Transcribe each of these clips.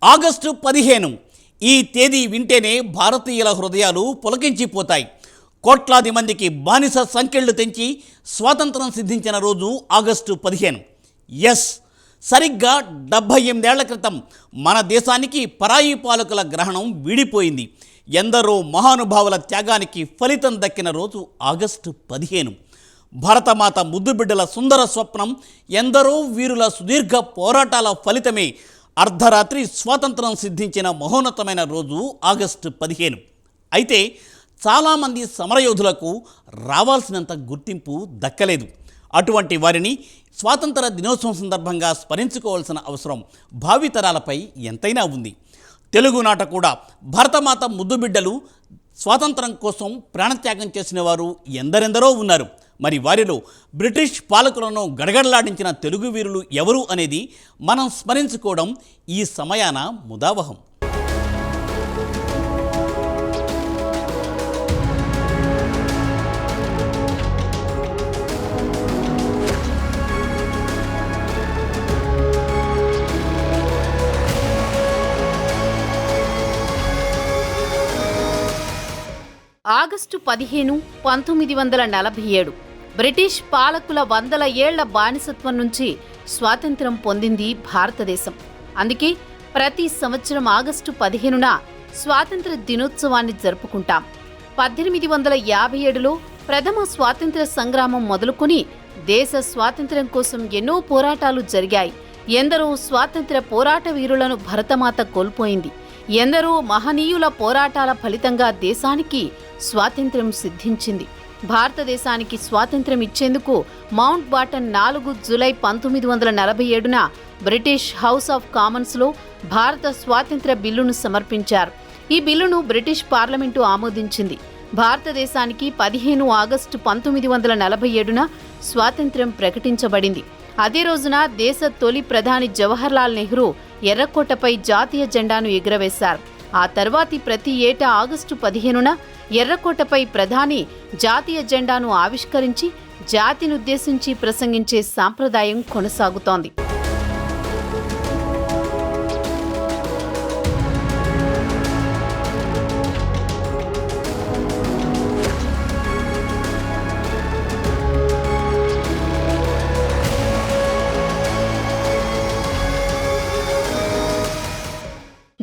August 15 ఈ తేదీ వింటేనే భారతీయుల హృదయాలు పులకించిపోతాయి. కోట్లాది మందికి బానిస సంకెళ్లు తెంచి స్వాతంత్రం సిద్ధించిన రోజు ఆగస్టు 15. ఎస్, సరిగ్గా 78 ఏళ్ల క్రితం మన దేశానికి పరాయి పాలకుల గ్రహణం వీడిపోయింది. ఎందరో మహానుభావుల త్యాగానికి ఫలితం దక్కిన రోజు ఆగస్టు 15. భారతమాత ముద్దుబిడ్డల సుందర స్వప్నం, ఎందరో వీరుల సుదీర్ఘ పోరాటాల ఫలితమే అర్ధరాత్రి స్వాతంత్రం సిద్ధించిన మహోన్నతమైన రోజు ఆగస్టు 15. అయితే చాలామంది సమరయోధులకు రావాల్సినంత గుర్తింపు దక్కలేదు. అటువంటి వారిని స్వాతంత్ర దినోత్సవం సందర్భంగా స్మరించుకోవాల్సిన అవసరం భావితరాలపై ఎంతైనా ఉంది. తెలుగునాట కూడా భరతమాత ముద్దుబిడ్డలు స్వాతంత్రం కోసం ప్రాణత్యాగం చేసిన వారు ఎందరెందరో ఉన్నారు. మరి వారిలో బ్రిటిష్ పాలకులను గడగడలాడించిన తెలుగు వీరులు ఎవరు అనేది మనం స్మరించుకోవడం ఈ సమయాన ముదావహం. ఆగస్టు 15, 1947 బ్రిటిష్ పాలకుల 100 ఏళ్ల బానిసత్వం నుంచి స్వాతంత్రం పొందింది భారతదేశం. అందుకే ప్రతి సంవత్సరం ఆగస్టు 15న స్వాతంత్ర దినోత్సవాన్ని జరుపుకుంటాం. 1857లో ప్రథమ స్వాతంత్ర సంగ్రామం మొదలుకొని దేశ స్వాతంత్ర్యం కోసం ఎన్నో పోరాటాలు జరిగాయి. ఎందరో స్వాతంత్ర పోరాట వీరులను భరతమాత కోల్పోయింది. ఎందరో మహనీయుల పోరాటాల ఫలితంగా దేశానికి స్వాతంత్ర్యం సిద్ధించింది. భారతదేశానికి స్వాతంత్ర్యం ఇచ్చేందుకు మౌంట్ బాటన్ 4 జూలై 1947న బ్రిటిష్ హౌస్ ఆఫ్ కామన్స్లో భారత స్వాతంత్ర్య బిల్లును సమర్పించారు. ఈ బిల్లును బ్రిటిష్ పార్లమెంటు ఆమోదించింది. భారతదేశానికి 15 ఆగస్టు 1947న స్వాతంత్ర్యం ప్రకటించబడింది. అదే రోజున దేశ తొలి ప్రధాని జవహర్లాల్ నెహ్రూ ఎర్రకోటపై జాతీయ జెండాను ఎగురవేశారు. ఆ తర్వాతి ప్రతి ఏటా ఆగస్టు 15న ఎర్రకోటపై ప్రధాని జాతీయ జెండాను ఆవిష్కరించి జాతినుద్దేశించి ప్రసంగించే సాంప్రదాయం కొనసాగుతోంది.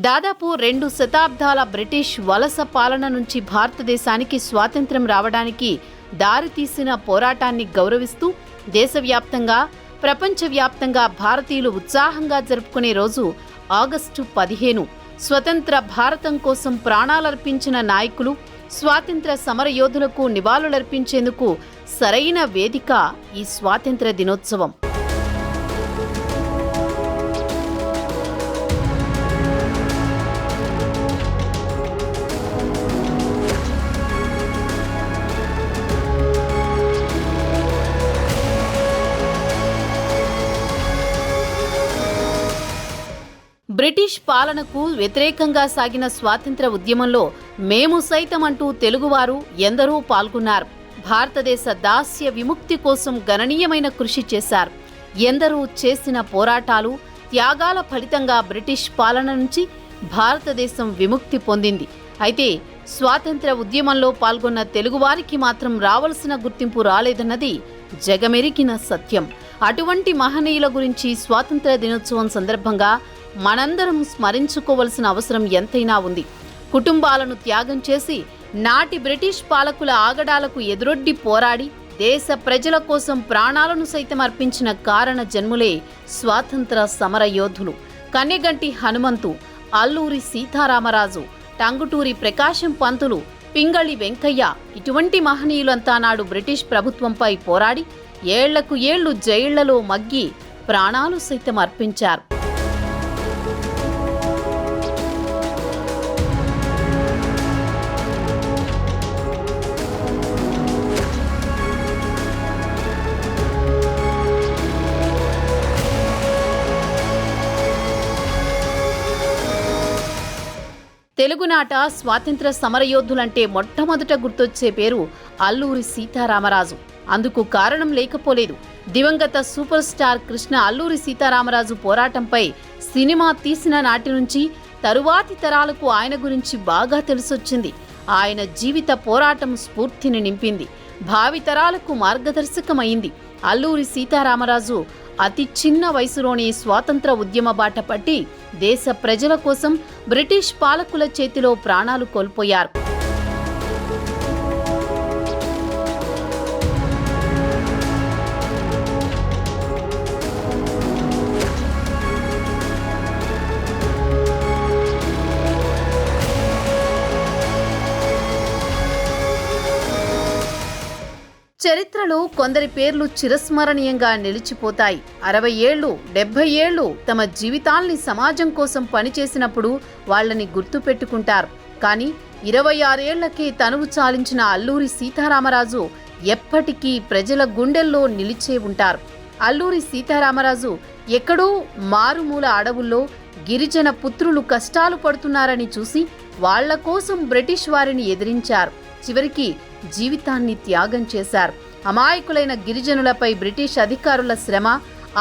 దాదాపు 2 శతాబ్దాల బ్రిటిష్ వలస పాలన నుంచి భారతదేశానికి స్వాతంత్ర్యం రావడానికి దారితీసిన పోరాటాన్ని గౌరవిస్తూ దేశవ్యాప్తంగా, ప్రపంచవ్యాప్తంగా భారతీయులు ఉత్సాహంగా జరుపుకునే రోజు ఆగస్టు 15. స్వతంత్ర భారతం కోసం ప్రాణాలర్పించిన నాయకులు, స్వాతంత్ర సమరయోధులకు నివాళులర్పించేందుకు సరైన వేదిక ఈ స్వాతంత్ర దినోత్సవం. బ్రిటిష్ పాలనకు వ్యతిరేకంగా సాగిన స్వాతంత్ర ఉద్యమంలో మేము సైతం అంటూ తెలుగువారు ఎందరో పాల్గొన్నారు. భారతదేశ దాస్య విముక్తి కోసం గణనీయమైన కృషి చేశారు. ఎందరో చేసిన పోరాటాలు, త్యాగాల ఫలితంగా బ్రిటిష్ పాలన నుంచి భారతదేశం విముక్తి పొందింది. అయితే స్వాతంత్ర ఉద్యమంలో పాల్గొన్న తెలుగువారికి మాత్రం రావలసిన గుర్తింపు రాలేదన్నది జగమెరిగిన సత్యం. అటువంటి మహనీయుల గురించి స్వాతంత్ర దినోత్సవం సందర్భంగా మనందరం స్మరించుకోవలసిన అవసరం ఎంతైనా ఉంది. కుటుంబాలను త్యాగం చేసి నాటి బ్రిటిష్ పాలకుల ఆగడాలకు ఎదురొడ్డి పోరాడి దేశ ప్రజల కోసం ప్రాణాలను సైతం అర్పించిన కారణ జన్ములే స్వాతంత్ర సమర యోధులు. కన్నెగంటి హనుమంతు, అల్లూరి సీతారామరాజు, టంగుటూరి ప్రకాశం పంతులు, పింగళి వెంకయ్య ఇటువంటి మహనీయులంతా నాడు బ్రిటిష్ ప్రభుత్వంపై పోరాడి ఏళ్లకు ఏళ్లు జైళ్లలో మగ్గి ప్రాణాలు సైతం అర్పించారు. తెలుగునాట స్వాతంత్ర సమరయోధులంటే మొట్టమొదట గుర్తొచ్చే పేరు అల్లూరి సీతారామరాజు. అందుకు కారణం లేకపోలేదు. దివంగత సూపర్ స్టార్ కృష్ణ అల్లూరి సీతారామరాజు పోరాటంపై సినిమా తీసిన నాటి నుంచి తరువాతి తరాలకు ఆయన గురించి బాగా తెలిసొచ్చింది. ఆయన జీవిత పోరాటం స్ఫూర్తిని నింపింది, భావితరాలకు మార్గదర్శకమైంది. అల్లూరి సీతారామరాజు అతి చిన్న వయసులోనే స్వాతంత్ర ఉద్యమ బాట పట్టి దేశ ప్రజల కోసం బ్రిటిష్ పాలకుల చేతిలో ప్రాణాలు కోల్పోయారు. చరిత్రలో కొందరి పేర్లు చిరస్మరణీయంగా నిలిచిపోతాయి. 60 ఏళ్లు 70 ఏళ్లు తమ జీవితాల్ని సమాజం కోసం పనిచేసినప్పుడు వాళ్ళని గుర్తుపెట్టుకుంటారు. కానీ 26 ఏళ్లకే తనువు చాలించిన అల్లూరి సీతారామరాజు ఎప్పటికీ ప్రజల గుండెల్లో నిలిచే ఉంటారు. అల్లూరి సీతారామరాజు ఎక్కడో మారుమూల అడవుల్లో గిరిజన పుత్రులు కష్టాలు పడుతున్నారని చూసి వాళ్ల కోసం బ్రిటిష్ వారిని ఎదిరించారు. చివరికి జీవితాన్ని త్యాగం చేశారు. అమాయకులైన గిరిజనులపై బ్రిటిష్ అధికారుల శ్రమ,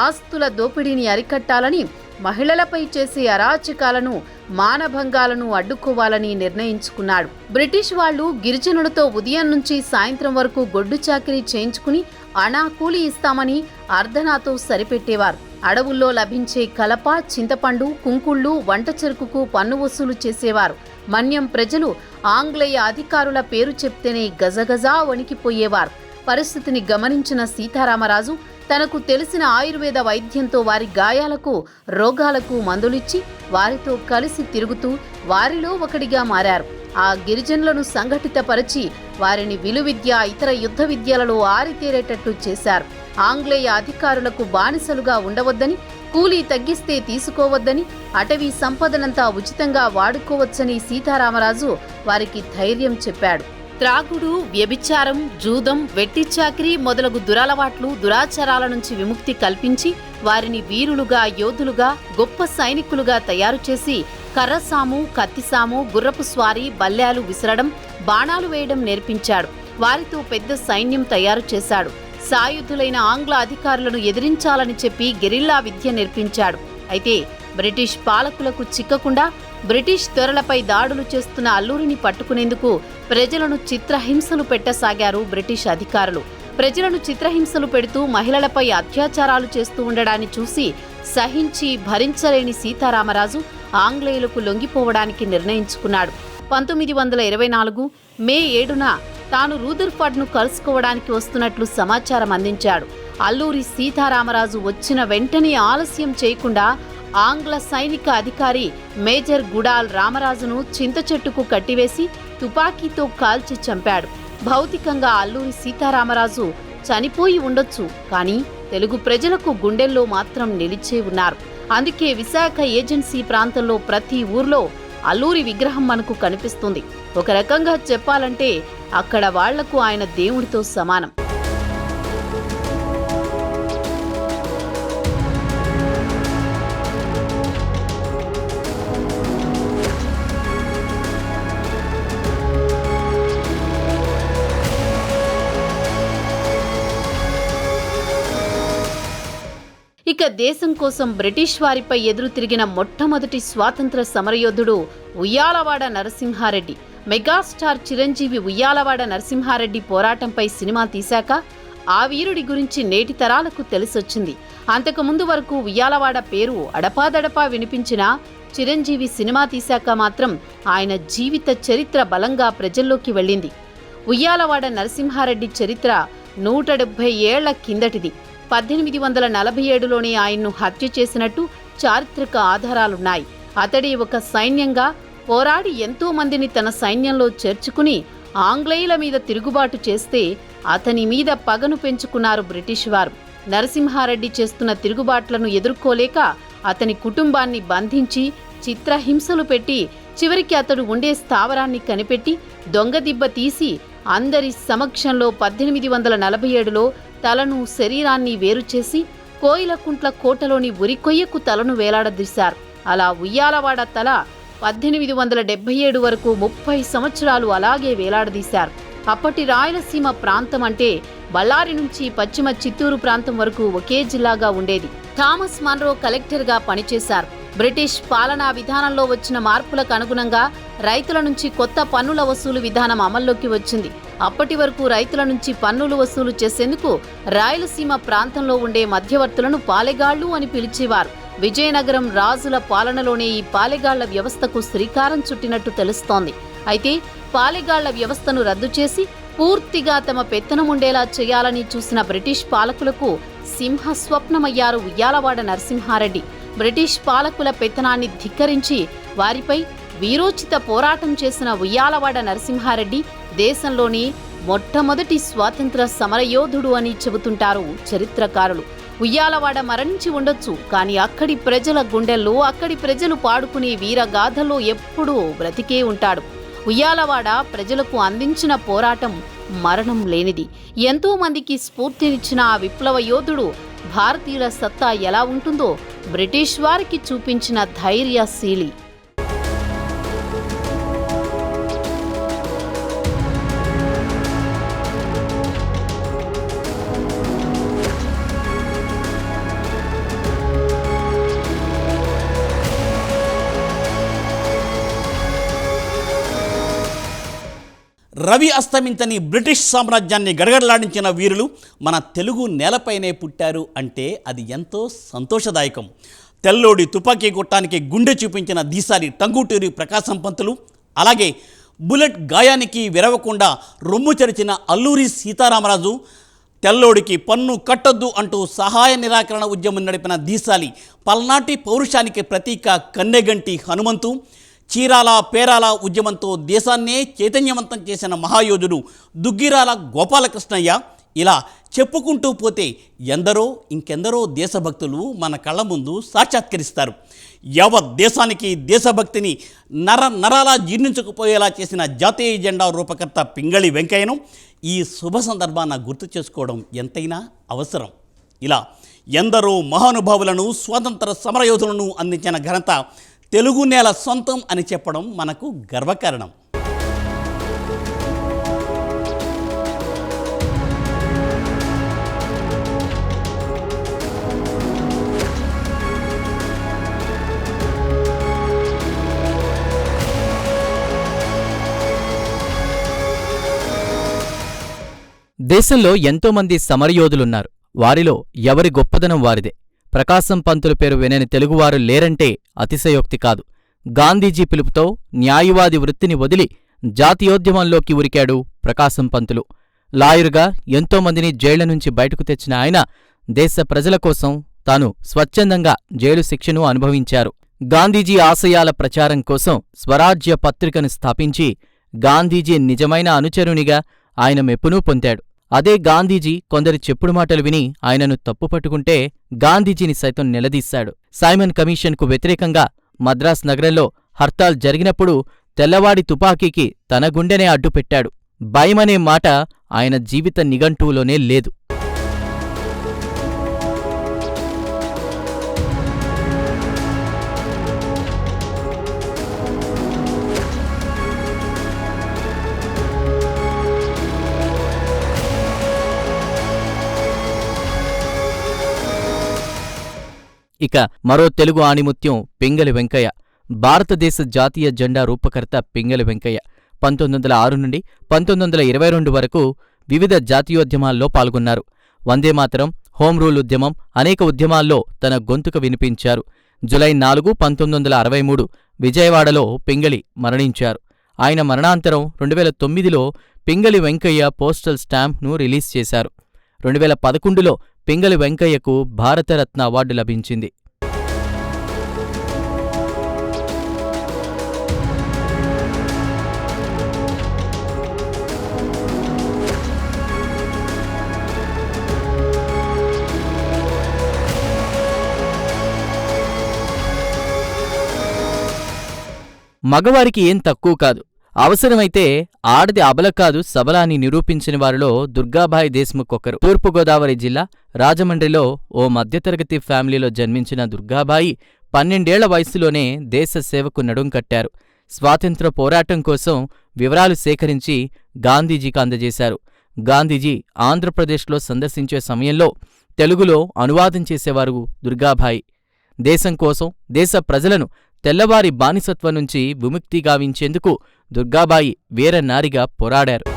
ఆస్తుల దోపిడీని అరికట్టాలని, మహిళలపై చేసే అరాచకాలను, మానభంగాలను అడ్డుకోవాలని నిర్ణయించుకున్నాడు. బ్రిటిష్ వాళ్లు గిరిజనులతో ఉదయం నుంచి సాయంత్రం వరకు గొడ్డు చాకిరీ చేయించుకుని అణా కూలి ఇస్తామని అర్ధనాతో సరిపెట్టేవారు. అడవుల్లో లభించే కలప, చింతపండు, కుంకుళ్ళు, వంట చెరుకుకు పన్ను వసూలు చేసేవారు. మన్యం ప్రజలు ఆంగ్లేయ అధికారుల పేరు చెప్తేనే గజగజా వణికిపోయేవారు. పరిస్థితిని గమనించిన సీతారామరాజు తనకు తెలిసిన ఆయుర్వేద వైద్యంతో వారి గాయాలకు, రోగాలకు మందులిచ్చి వారితో కలిసి తిరుగుతూ వారిలో ఒకడిగా మారారు. ఆ గిరిజనులను సంఘటితపరిచి వారిని విలువిద్య, ఇతర యుద్ధ విద్యలలో ఆరితేరేటట్లు చేశారు. ఆంగ్లేయ అధికారులకు బానిసలుగా ఉండవద్దని, కూలీ తగ్గిస్తే తీసుకోవద్దని, అటవీ సంపదనంతా ఉచితంగా వాడుకోవచ్చని సీతారామరాజు వారికి ధైర్యం చెప్పాడు. త్రాగుడు, వ్యభిచారం, జూదం, వెట్టి చాకిరీ మొదలగు దురలవాట్లు, దురాచారాల నుంచి విముక్తి కల్పించి వారిని వీరులుగా, యోధులుగా, గొప్ప సైనికులుగా తయారు చేసి కర్రసాము, కత్తిసాము, గుర్రపు స్వారీ, బల్లేలు విసరడం, బాణాలు వేయడం నేర్పించాడు. వారితో పెద్ద సైన్యం తయారు చేశాడు. సాయుధులైన ఆంగ్ల అధికారులను ఎదిరించాలని చెప్పి గెరిల్లా విద్య నేర్పించాడు. అయితే బ్రిటిష్ పాలకులకు చిక్కకుండా బ్రిటిష్ దొరలపై దాడులు చేస్తున్న అల్లూరిని పట్టుకునేందుకు ప్రజలను చిత్రహింసలు పెట్టసాగారు బ్రిటిష్ అధికారులు. ప్రజలను చిత్రహింసలు పెడుతూ మహిళలపై అత్యాచారాలు చేస్తూ ఉండడాన్ని చూసి సహించి భరించలేని సీతారామరాజు ఆంగ్లేయులకు లొంగిపోవడానికి నిర్ణయించుకున్నాడు. 1924 మే 7న తాను రూదర్ఫర్డ్ను కలుసుకోవడానికి వస్తున్నట్లు సమాచారం అందించాడు. అల్లూరి సీతారామరాజు వచ్చిన వెంటనే ఆలస్యం చేయకుండా ఆంగ్ల సైనిక అధికారి మేజర్ గుడాల్ రామరాజును చింత చెట్టుకు కట్టివేసి తుపాకీతో కాల్చి చంపాడు. భౌతికంగా అల్లూరి సీతారామరాజు చనిపోయి ఉండొచ్చు, కానీ తెలుగు ప్రజలకు గుండెల్లో మాత్రం నిలిచే ఉన్నారు. అందుకే విశాఖ ఏజెన్సీ ప్రాంతంలో ప్రతి ఊర్లో అల్లూరి విగ్రహం మనకు కనిపిస్తుంది. ఒక రకంగా చెప్పాలంటే అక్కడ వాళ్లకు ఆయన దేవుడితో సమానం. ఇక దేశం కోసం బ్రిటిష్ వారిపై ఎదురు తిరిగిన మొట్టమొదటి స్వాతంత్ర సమరయోధుడు ఉయ్యాలవాడ నరసింహారెడ్డి. మెగాస్టార్ చిరంజీవి ఉయ్యాలవాడ నరసింహారెడ్డి పోరాటంపై సినిమా తీశాక ఆ వీరుడి గురించి నేటి తరాలకు తెలిసొచ్చింది. అంతకుముందు వరకు ఉయ్యాలవాడ పేరు అడపాదడపా వినిపించినా చిరంజీవి సినిమా తీశాక మాత్రం ఆయన జీవిత చరిత్ర బలంగా ప్రజల్లోకి వెళ్ళింది. ఉయ్యాలవాడ నరసింహారెడ్డి చరిత్ర 170 ఏళ్ల కిందటిది. 1847లోనే ఆయన్ను హత్య చేసినట్టు చారిత్రక ఆధారాలున్నాయి. అతడి ఒక సైన్యంగా పోరాడి ఎంతో మందిని తన సైన్యంలో చేర్చుకుని ఆంగ్లేయుల మీద తిరుగుబాటు చేస్తే అతని మీద పగను పెంచుకున్నారు బ్రిటిష్ వారు. నరసింహారెడ్డి చేస్తున్న తిరుగుబాట్లను ఎదుర్కోలేక అతని కుటుంబాన్ని బంధించి చిత్రహింసలు పెట్టి చివరికి అతడు ఉండే స్థావరాన్ని కనిపెట్టి దొంగదిబ్బ తీసి అందరి సమక్షంలో 1847లో తలను, శరీరాన్ని వేరుచేసి కోయిలకుంట్ల కోటలోని ఉరికొయ్యకు తలను వేలాడదీశారు. అలా ఉయ్యాలవాడ తల 1877 వరకు 30 సంవత్సరాలు అలాగే వేలాడదీశారు. అప్పటి రాయలసీమ ప్రాంతం అంటే బళ్ళారి నుంచి పశ్చిమ చిత్తూరు ప్రాంతం వరకు ఒకే జిల్లాగా ఉండేది. థామస్ మన్రో కలెక్టర్గా పనిచేశారు. బ్రిటిష్ పాలనా విధానంలో వచ్చిన మార్పులకు అనుగుణంగా రైతుల నుంచి కొత్త పన్నుల వసూలు విధానం అమల్లోకి వచ్చింది. అప్పటి వరకు రైతుల నుంచి పన్నులు వసూలు చేసేందుకు రాయలసీమ ప్రాంతంలో ఉండే మధ్యవర్తులను పాలెగాళ్లు అని పిలిచేవారు. విజయనగరం రాజుల పాలనలోనే ఈ పాలెగాళ్ల వ్యవస్థకు శ్రీకారం చుట్టినట్టు తెలుస్తోంది. అయితే పాలెగాళ్ల వ్యవస్థను రద్దు చేసి పూర్తిగా తమ పెత్తనముండేలా చేయాలని చూసిన బ్రిటిష్ పాలకులకు సింహస్వప్నమయ్యారు ఉయ్యాలవాడ నరసింహారెడ్డి. బ్రిటిష్ పాలకుల పెత్తనాన్ని ధిక్కరించి వారిపై వీరోచిత పోరాటం చేసిన ఉయ్యాలవాడ నరసింహారెడ్డి దేశంలోని మొట్టమొదటి స్వాతంత్ర సమరయోధుడు అని చెబుతుంటారు చరిత్రకారులు. ఉయ్యాలవాడ మరణించి ఉండొచ్చు, కానీ అక్కడి ప్రజల గుండెల్లో, అక్కడి ప్రజలు పాడుకునే వీరగాథల్లో ఎప్పుడూ బ్రతికే ఉంటాడు. ఉయ్యాలవాడ ప్రజలకు అందించిన పోరాటం మరణం లేనిది. ఎంతో మందికి స్ఫూర్తినిచ్చిన ఆ విప్లవ యోధుడు భారతీయుల సత్తా ఎలా ఉంటుందో బ్రిటిష్ వారికి చూపించిన ధైర్యశీలి. రవి అస్తమించని బ్రిటిష్ సామ్రాజ్యాన్ని గడగడలాడించిన వీరులు మన తెలుగు నేలపైనే పుట్టారు అంటే అది ఎంతో సంతోషదాయకం. తెల్లోడి తుపాకీ కొట్టానికి గుండె చూపించిన దీసారి టంగుటూరి ప్రకాశం పంతులు, అలాగే బుల్లెట్ గాయానికి విరవకుండా రొమ్ము చెరిచిన అల్లూరి సీతారామరాజు, తెల్లోడికి పన్ను కట్టొద్దు అంటూ సహాయ నిరాకరణ ఉద్యమం నడిపిన దీసాలి, పల్నాటి పౌరుషానికి ప్రతీక కన్నెగంటి హనుమంతు, చీరాల పేరాల ఉద్యమంతో దేశాన్నే చైతన్యవంతం చేసిన మహాయోధుడు దుగ్గిరాల గోపాలకృష్ణయ్య, ఇలా చెప్పుకుంటూ పోతే ఇంకెందరో దేశభక్తులు మన కళ్ళ ముందు సాక్షాత్కరిస్తారు. యావత్ దేశానికి దేశభక్తిని నరాలా జీర్ణించుకుపోయేలా చేసిన జాతీయ జెండా రూపకర్త పింగళి వెంకయ్యను ఈ శుభ సందర్భాన గుర్తు చేసుకోవడం ఎంతైనా అవసరం. ఇలా ఎందరో మహానుభావులను, స్వాతంత్ర సమరయోధులను అందించిన ఘనత తెలుగు నేల సొంతం అని చెప్పడం మనకు గర్వకారణం. దేశంలో ఎంతోమంది సమరయోధులున్నారు. వారిలో ఎవరి గొప్పదనం వారిదే. ప్రకాశం పంతుల పేరు వినని తెలుగువారు లేరంటే అతిశయోక్తి కాదు. గాంధీజీ పిలుపుతో న్యాయవాది వృత్తిని వదిలి జాతీయోద్యమంలోకి ఉరికాడు ప్రకాశం పంతులు. లాయరుగా ఎంతోమందిని జైళ్ల నుంచి బయటకు తెచ్చిన ఆయన దేశ ప్రజల కోసం తాను స్వచ్ఛందంగా జైలు శిక్షను అనుభవించారు. గాంధీజీ ఆశయాల ప్రచారం కోసం స్వరాజ్య పత్రికను స్థాపించి గాంధీజీ నిజమైన అనుచరునిగా ఆయన మెప్పునూ పొందాడు. అదే గాంధీజీ కొందరి చెప్పుడు మాటలు విని ఆయనను తప్పుపట్టుకుంటే గాంధీజీని సైతం నిలదీశాడు. సైమన్ కమిషన్కు వ్యతిరేకంగా మద్రాస్ నగరంలో హర్తాల్ జరిగినప్పుడు తెల్లవాడి తుపాకీకి తన గుండెనే అడ్డుపెట్టాడు. భయమనే మాట ఆయన జీవిత నిఘంటువులోనే లేదు. ఇక మరో తెలుగు ఆణిముత్యం పింగళి వెంకయ్య. భారతదేశ జాతీయ జెండా రూపకర్త పింగళి వెంకయ్య 1906 నుండి 1922 వరకు వివిధ జాతీయోద్యమాల్లో పాల్గొన్నారు. వందేమాతరం, హోం రూల్ ఉద్యమం, అనేక ఉద్యమాల్లో తన గొంతుక వినిపించారు. జులై 4, 1963 విజయవాడలో పింగళి మరణించారు. ఆయన మరణాంతరం 2009లో పింగళి వెంకయ్య పోస్టల్ స్టాంప్ను రిలీజ్ చేశారు. 2011లో పింగళి వెంకయ్యకు భారతరత్న అవార్డు లభించింది. మగవారికి ఏం తక్కువ కాదు. అవసరమైతే ఆడది అబల కాదు సబల అని నిరూపించిన వారిలో దుర్గాబాయి దేశ్ముఖ్ ఒకరు. తూర్పుగోదావరి జిల్లా రాజమండ్రిలో ఓ మధ్యతరగతి ఫ్యామిలీలో జన్మించిన దుర్గాబాయి 12 ఏళ్ల వయసులోనే దేశ సేవకు నడుం కట్టారు. స్వాతంత్ర్య పోరాటం కోసం వివరాలు సేకరించి గాంధీజీకి అందజేశారు. గాంధీజీ ఆంధ్రప్రదేశ్లో సందర్శించే సమయంలో తెలుగులో అనువాదం చేసేవారు దుర్గాబాయి. దేశం కోసం, దేశ ప్రజలను తెల్లవారి బానిసత్వం నుంచి విముక్తి గావించేందుకు దుర్గాబాయి వీరనారిగా పోరాడారు.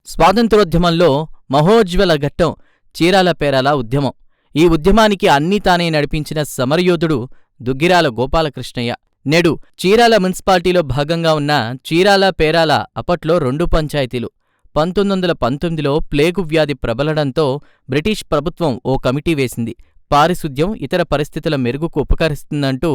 స్వాతంత్రోద్యమంలో మహోజ్వల ఘట్టం చీరాల పేరాల ఉద్యమం. ఈ ఉద్యమానికి అన్నీ తానే నడిపించిన సమరయోధుడు దుగ్గిరాల గోపాలకృష్ణయ్య. నేడు చీరాల మున్సిపాలిటీలో భాగంగా ఉన్న చీరాల పేరాల అప్పట్లో 2 పంచాయతీలు. 1919లో ప్లేగు వ్యాధి ప్రబలడంతో బ్రిటిష్ ప్రభుత్వం ఓ కమిటీ వేసింది. పారిశుద్ధ్యం, ఇతర పరిస్థితుల మెరుగుకు ఉపకరిస్తుందంటూ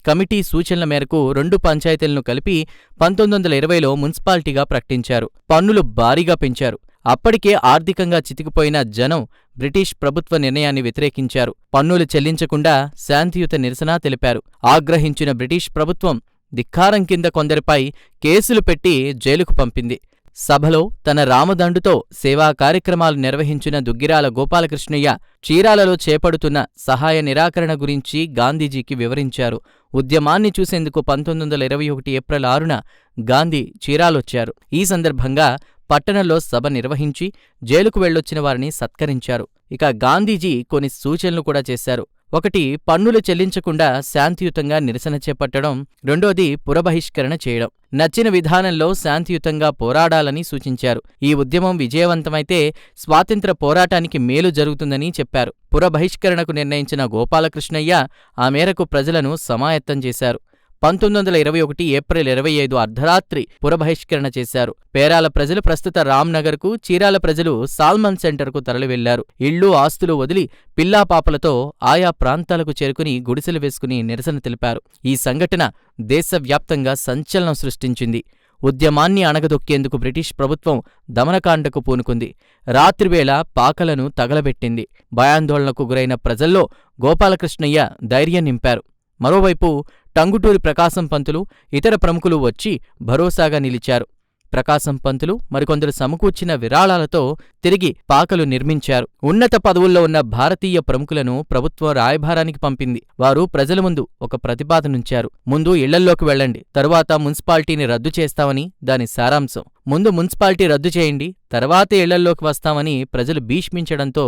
కమిటీ సూచనల మేరకు 2 పంచాయతీలను కలిపి 1920లో మున్సిపాలిటీగా ప్రకటించారు. పన్నులు భారీగా పెంచారు. అప్పటికే ఆర్థికంగా చితికిపోయిన జనం బ్రిటిష్ ప్రభుత్వ నిర్ణయాన్ని వ్యతిరేకించారు. పన్నులు చెల్లించకుండా శాంతియుత నిరసన తెలిపారు. ఆగ్రహించిన బ్రిటిష్ ప్రభుత్వం ధిక్కారం కింద కొందరిపై కేసులు పెట్టి జైలుకు పంపింది. సభలో తన రామదండుతో సేవా కార్యక్రమాలు నిర్వహించిన దుగ్గిరాల గోపాలకృష్ణయ్య చీరాలలో చేపడుతున్న సహాయ నిరాకరణ గురించి గాంధీజీకి వివరించారు. ఉద్యమాన్ని చూసేందుకు 1921 ఏప్రిల్ 6న గాంధీ చీరాలొచ్చారు. ఈ సందర్భంగా పట్టణంలో సభ నిర్వహించి జైలుకు వెళ్ళొచ్చిన వారిని సత్కరించారు. ఇక గాంధీజీ కొన్ని సూచనలు కూడా చేశారు. 1. పన్నులు చెల్లించకుండా శాంతియుతంగా నిరసన చేపట్టడం. 2. పురబహిష్కరణ చేయడం. నచ్చిన విధానంలో శాంతియుతంగా పోరాడాలని సూచించారు. ఈ ఉద్యమం విజయవంతమైతే స్వాతంత్ర్య పోరాటానికి మేలు జరుగుతుందని చెప్పారు. పురబహిష్కరణకు నిర్ణయించిన గోపాలకృష్ణయ్య ఆ మేరకు ప్రజలను సమాయత్తం చేశారు. 1921 ఏప్రిల్ 25 అర్ధరాత్రి పురబహిష్కరణ చేశారు. పేరాల ప్రజలు ప్రస్తుత రామ్నగర్కు, చీరాల ప్రజలు సాల్మన్ సెంటర్కు తరలివెళ్లారు. ఇళ్లు, ఆస్తులు వదిలి పిల్లాపాపలతో ఆయా ప్రాంతాలకు చేరుకుని గుడిసెలు వేసుకుని నిరసన తెలిపారు. ఈ సంఘటన దేశవ్యాప్తంగా సంచలనం సృష్టించింది. ఉద్యమాన్ని అణగదొక్కేందుకు బ్రిటిష్ ప్రభుత్వం దమనకాండకు పూనుకుంది. రాత్రివేళ పాకలను తగలబెట్టింది. భయాందోళనకు గురైన ప్రజల్లో గోపాలకృష్ణయ్య ధైర్యం నింపారు. మరోవైపు టంగుటూరి ప్రకాశం పంతులు, ఇతర ప్రముఖులు వచ్చి భరోసాగా నిలిచారు. ప్రకాశం పంతులు మరికొందరు సమకూర్చిన విరాళాలతో తిరిగి పాకలు నిర్మించారు. ఉన్నత పదవుల్లో ఉన్న భారతీయ ప్రముఖులను ప్రభుత్వం రాయభారానికి పంపింది. వారు ప్రజల ముందు ఒక ప్రతిపాదనుంచారు. ముందు ఇళ్లల్లోకి వెళ్ళండి, తరువాత మున్సిపాలిటీని రద్దు చేస్తామని దాని సారాంశం. ముందు మున్సిపాలిటీ రద్దు చేయండి, తర్వాతే ఇళ్లల్లోకి వస్తామని ప్రజలు భీష్మించడంతో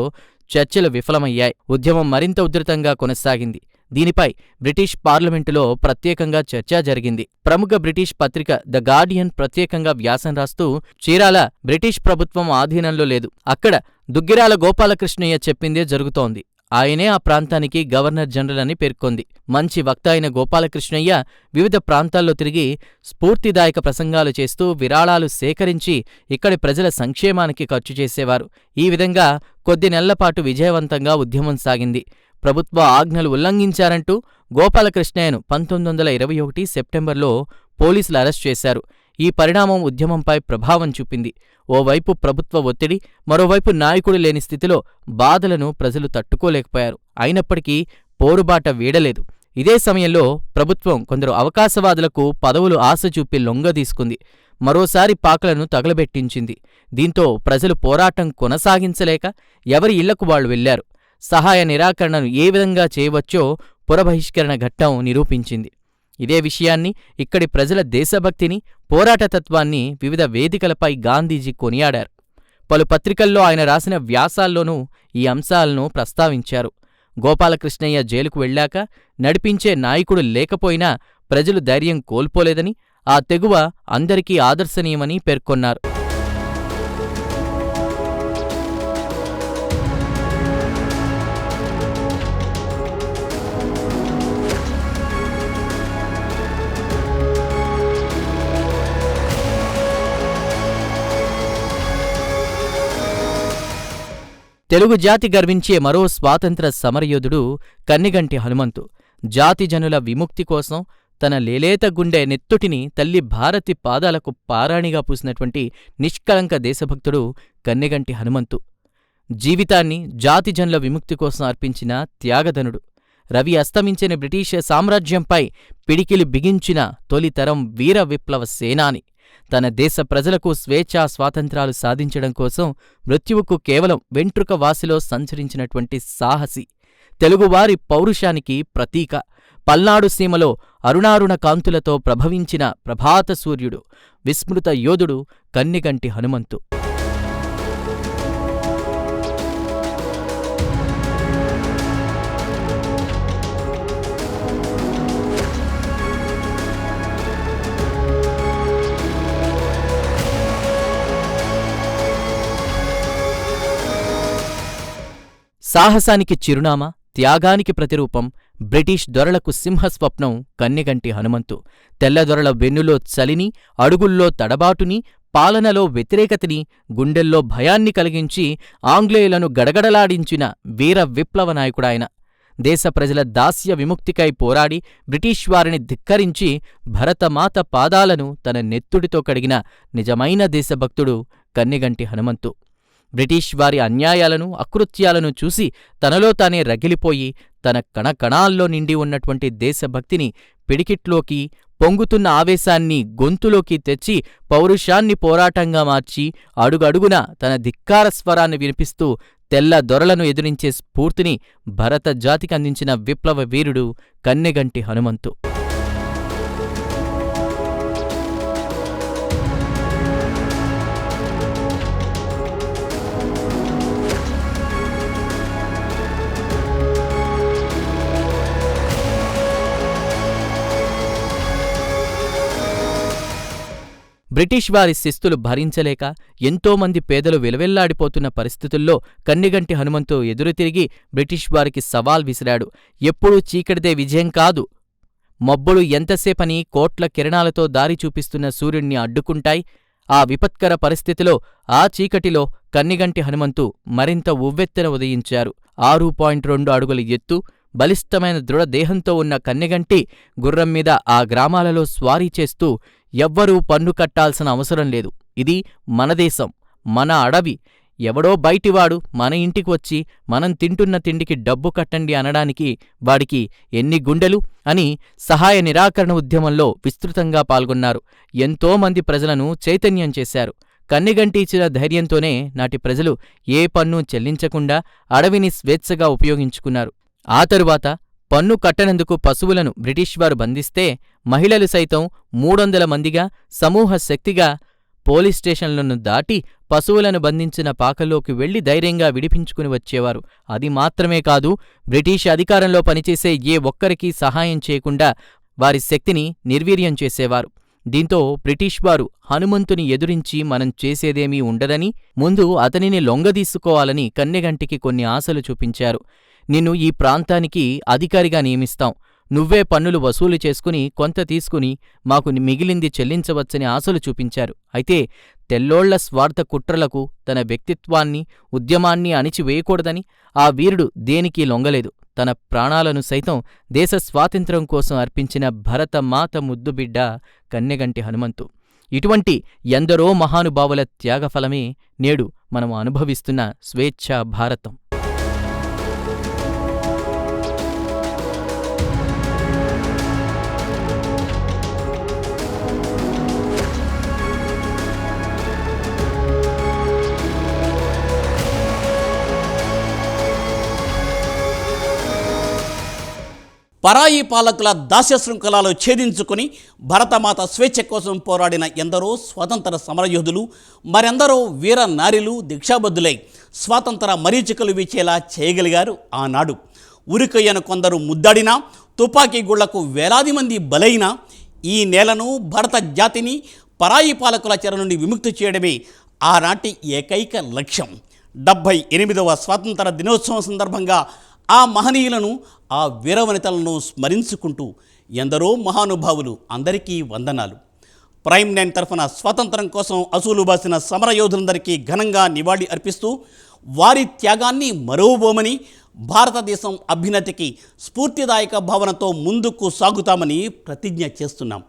చర్చలు విఫలమయ్యాయి. ఉద్యమం మరింత ఉధృతంగా కొనసాగింది. దీనిపై బ్రిటిష్ పార్లమెంటులో ప్రత్యేకంగా చర్చ జరిగింది. ప్రముఖ బ్రిటిష్ పత్రిక ద గార్డియన్ ప్రత్యేకంగా వ్యాసం రాస్తూ చీరాల బ్రిటిష్ ప్రభుత్వం ఆధీనంలో లేదు, అక్కడ దుగ్గిరాల గోపాలకృష్ణయ్య చెప్పిందే జరుగుతోంది, ఆయనే ఆ ప్రాంతానికి గవర్నర్ జనరల్ అని పేర్కొంది. మంచి వక్త అయిన గోపాలకృష్ణయ్య వివిధ ప్రాంతాల్లో తిరిగి స్ఫూర్తిదాయక ప్రసంగాలు చేస్తూ విరాళాలు సేకరించి ఇక్కడి ప్రజల సంక్షేమానికి ఖర్చు చేసేవారు. ఈ విధంగా కొద్ది నెలలపాటు విజయవంతంగా ఉద్యమం సాగింది. ప్రభుత్వ ఆజ్ఞలు ఉల్లంఘించారంటూ గోపాలకృష్ణయ్యను 1921 సెప్టెంబర్లో పోలీసులు అరెస్ట్ చేశారు. ఈ పరిణామం ఉద్యమంపై ప్రభావం చూపింది. ఓవైపు ప్రభుత్వ ఒత్తిడి, మరోవైపు నాయకుడు లేని స్థితిలో బాధలను ప్రజలు తట్టుకోలేకపోయారు. అయినప్పటికీ పోరుబాట వీడలేదు. ఇదే సమయంలో ప్రభుత్వం కొందరు అవకాశవాదులకు పదవులు ఆశ చూపి లొంగదీసుకుంది. మరోసారి పాకలను తగలబెట్టించింది. దీంతో ప్రజలు పోరాటం కొనసాగించలేక ఎవరి ఇళ్లకు వాళ్లు వెళ్లారు. సహాయ నిరాకరణను ఏ విధంగా చేయవచ్చో పురబహిష్కరణ ఘట్టం నిరూపించింది. ఇదే విషయాన్ని, ఇక్కడి ప్రజల దేశభక్తిని, పోరాటతత్వాన్ని వివిధ వేదికలపై గాంధీజీ కొనియాడారు. పలు పత్రికల్లో ఆయన రాసిన వ్యాసాల్లోనూ ఈ అంశాలను ప్రస్తావించారు. గోపాలకృష్ణయ్య జైలుకు వెళ్ళాక నడిపించే నాయకుడు లేకపోయినా ప్రజలు ధైర్యం కోల్పోలేదని, ఆ తెగువ అందరికీ ఆదర్శనీయమని పేర్కొన్నారు. తెలుగు జాతి గర్వించే మరో స్వాతంత్ర సమరయోధుడు కన్నెగంటి హనుమంతు. జాతి జనుల విముక్తి కోసం తన లేలేత గుండె నెత్తుటిని తల్లి భారతి పాదాలకు పారాణిగా పూసినటువంటి నిష్కళంక దేశభక్తుడు కన్నెగంటి హనుమంతు. జీవితాన్ని జాతి జనుల విముక్తి కోసం అర్పించిన త్యాగధనుడు. రవి అస్తమించిన బ్రిటిష్ సామ్రాజ్యంపై పిడికిలి బిగించిన తొలితరం వీర విప్లవ సేనాని. తన దేశ ప్రజలకు స్వేచ్ఛా స్వాతంత్రాలు సాధించడం కోసం మృత్యువుకు కేవలం వెంట్రుక వాసిలో సంచరించినటువంటి సాహసి, తెలుగువారి పౌరుషానికి ప్రతీక, పల్నాడు సీమలో అరుణారుణ కాంతులతో ప్రభవించిన ప్రభాత సూర్యుడు, విస్మృత యోధుడు కన్నెగంటి హనుమంతు. సాహసానికి చిరునామా, త్యాగానికి ప్రతిరూపం, బ్రిటిష్ దొరలకు సింహస్వప్నం కన్నెగంటి హనుమంతు. తెల్లదొరల వెన్నులో చలిని, అడుగుల్లో తడబాటుని, పాలనలో వ్యతిరేకతని, గుండెల్లో భయాన్ని కలిగించి ఆంగ్లేయులను గడగడలాడించిన వీర విప్లవ నాయకుడాయన. దేశ ప్రజల దాస్య విముక్తికై పోరాడి బ్రిటిష్ వారిని ధిక్కరించి భరతమాత పాదాలను తన నెత్తుడితో కడిగిన నిజమైన దేశభక్తుడు కన్నెగంటి హనుమంతు. బ్రిటిష్ వారి అన్యాయాలను, అకృత్యాలను చూసి తనలో తానే రగిలిపోయి తన కణకణాల్లో నిండి ఉన్నటువంటి దేశభక్తిని పిడికిట్లోకి, పొంగుతున్న ఆవేశాన్ని గొంతులోకి తెచ్చి పౌరుషాన్ని పోరాటంగా మార్చి అడుగడుగున తన ధిక్కార స్వరాన్ని వినిపిస్తూ తెల్ల దొరలను ఎదిరించే స్ఫూర్తిని భరత జాతికి అందించిన విప్లవ వీరుడు కన్నెగంటి హనుమంతు. బ్రిటిష్ వారి శిస్తులు భరించలేక ఎంతోమంది పేదలు విలవెల్లాడిపోతున్న పరిస్థితుల్లో కన్నెగంటి హనుమంతు ఎదురుతిరిగి బ్రిటిష్ వారికి సవాల్ విసిరాడు. ఎప్పుడూ చీకటిదే విజయం కాదు, మబ్బులు ఎంతసేపని కోట్ల కిరణాలతో దారి చూపిస్తున్న సూర్యుణ్ణి అడ్డుకుంటాయి. ఆ విపత్కర పరిస్థితిలో, ఆ చీకటిలో కన్నెగంటి హనుమంతు మరింత ఉవ్వెత్తెన ఉదయించారు. 6.2 అడుగుల ఎత్తు, బలిష్టమైన దృఢదేహంతో ఉన్న కన్నెగంటి గుర్రంమీద ఆ గ్రామాలలో స్వారీ చేస్తూ ఎవ్వరూ పన్ను కట్టాల్సిన అవసరం లేదు, ఇది మన దేశం, మన అడవి, ఎవడో బయటివాడు మన ఇంటికి వచ్చి మనం తింటున్న తిండికి డబ్బు కట్టండి అనడానికి వాడికి ఎన్ని గుండెలు అని సహాయ నిరాకరణ ఉద్యమంలో విస్తృతంగా పాల్గొన్నారు. ఎంతోమంది ప్రజలను చైతన్యం చేశారు. కన్నెగంటి ఇచ్చిన ధైర్యంతోనే నాటి ప్రజలు ఏ పన్ను చెల్లించకుండా అడవిని స్వేచ్ఛగా ఉపయోగించుకున్నారు. ఆ తరువాత పన్ను కట్టనందుకు పశువులను బ్రిటిష్ వారు బంధిస్తే మహిళలు సైతం 300 మందిగా సమూహ శక్తిగా పోలీస్ స్టేషన్లను దాటి పశువులను బంధించిన పాకల్లోకి వెళ్లి ధైర్యంగా విడిపించుకుని వచ్చేవారు. అది మాత్రమే కాదు, బ్రిటిష్ అధికారంలో పనిచేసే ఏ ఒక్కరికీ సహాయం చేయకుండా వారి శక్తిని నిర్వీర్యం చేసేవారు. దీంతో బ్రిటిష్ వారు హనుమంతుని ఎదురించి మనం చేసేదేమీ ఉండదని, ముందు అతనిని లొంగదీసుకోవాలని కన్నెగంటికి కొన్ని ఆశలు చూపించారు. నిన్ను ఈ ప్రాంతానికి అధికారిగా నియమిస్తాం, నువ్వే పన్నులు వసూలు చేసుకుని కొంత తీసుకుని మాకు మిగిలింది చెల్లించవచ్చని ఆశలు చూపించారు. అయితే తెల్లోళ్ల స్వార్థ కుట్రలకు తన వ్యక్తిత్వాన్ని, ఉద్యమాన్ని అణిచివేయకూడదని ఆ వీరుడు దేనికి లొంగలేదు. తన ప్రాణాలను సైతం దేశ స్వాతంత్ర్యం కోసం అర్పించిన భరతమాత ముద్దుబిడ్డ కన్నెగంటి హనుమంతు. ఇటువంటి ఎందరో మహానుభావుల త్యాగఫలమే నేడు మనం అనుభవిస్తున్న స్వేచ్ఛా భారతం. పరాయి పాలకుల దాస్య శృంఖలాలు ఛేదించుకుని భరతమాత స్వేచ్ఛ కోసం పోరాడిన ఎందరో స్వాతంత్ర సమరయోధులు, మరెందరో వీర నారీలు దీక్షాబద్ధులై స్వాతంత్ర మరీచికలు వీచేలా చేయగలిగారు ఆనాడు. ఉరికొయ్యను కొందరు ముద్దాడినా, తుపాకీ గుళ్లకు వేలాది మంది బలైనా ఈ నేలను, భరత జాతిని పరాయి పాలకుల చెర నుండి విముక్తి చేయడమే ఆనాటి ఏకైక లక్ష్యం. 78వ స్వాతంత్ర దినోత్సవం సందర్భంగా ఆ మహనీయులను, ఆ వీరవనితలను స్మరించుకుంటూ ఎందరో మహానుభావులు అందరికీ వందనాలు. ప్రైమ్ 9 తరఫున స్వాతంత్రం కోసం అసూలు బాసిన సమరయోధులందరికీ ఘనంగా నివాళి అర్పిస్తూ వారి త్యాగాన్ని మరోబోమని, భారతదేశం అభ్యున్నతికి స్ఫూర్తిదాయక భావనతో ముందుకు సాగుతామని ప్రతిజ్ఞ చేస్తున్నాం.